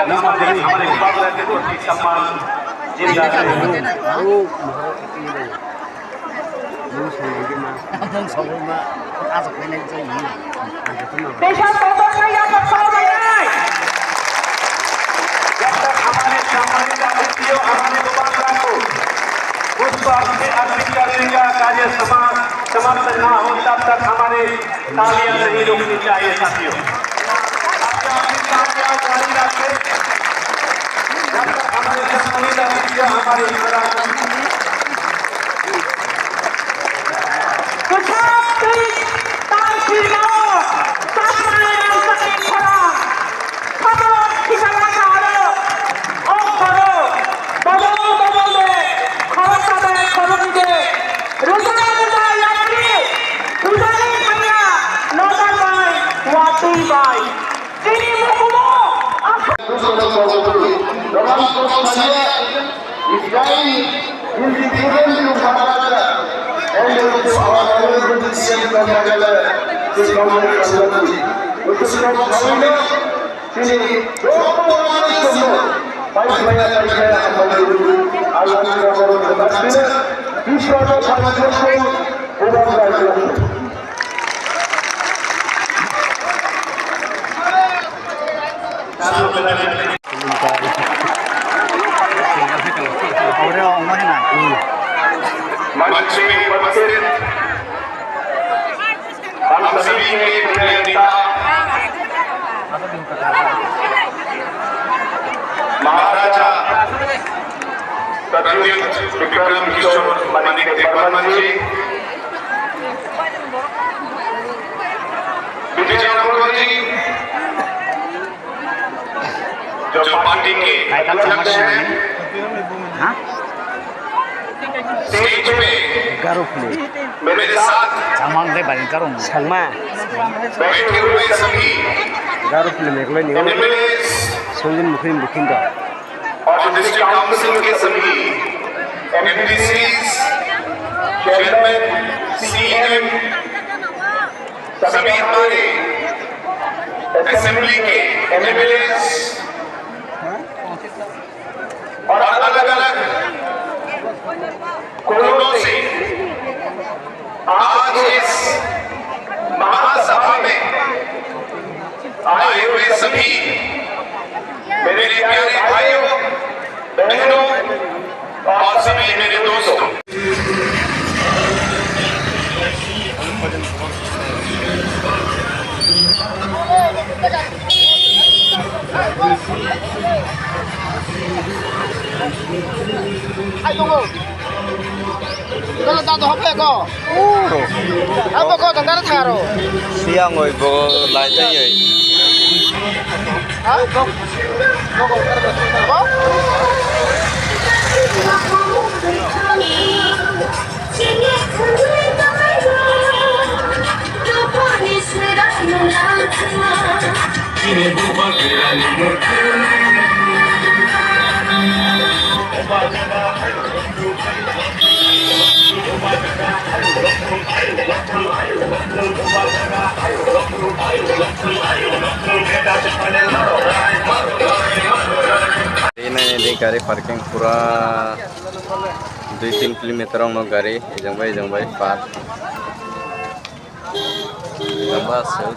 हमारे विभाग रहते प्रति सम्मान जिंदा हमारे सम्मानित अतिथियों हमारे दुकानदार को पुष्प अर्पित करने का कार्य समाप्त न हो तब तक हमारे तालियां नहीं रुकनी चाहिए साथियों। जारी रखें जब तक हमारे सम्मानित अतिथियों हमारे हम सभी के प्रिय नेता महाराजा प्रद्युत विक्रम किशोर मानिक बर्मन जी, विजय अग्रवाल जी जो पार्टी के अध्यक्ष हैं, स्टेज पे मेरे साथ बैठे हुए सभी और डिस्ट्रिक्ट काउंसिल के सभी एमडीसीज, चेयरमैन, सीएम, सभी हमारे असेंबली के एमएलएस और अलग-अलग कोनों से आज इस महासभा में आए हुए सभी मेरे प्यारे भाइयों, बहनों और सभी मेरे दोस्तों, siang ngồi vô lại tới vậy. Ini di gari parking pura 2-3 kilometer orang gari, jang bay par, jang basel.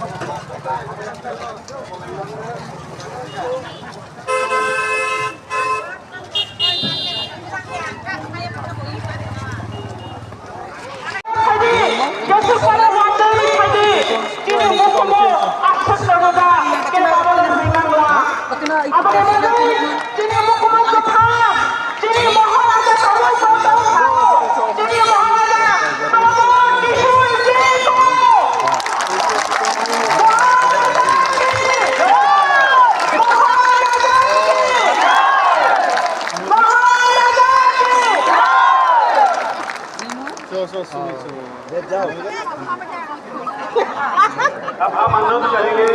अब हम अंदर चलेंगे।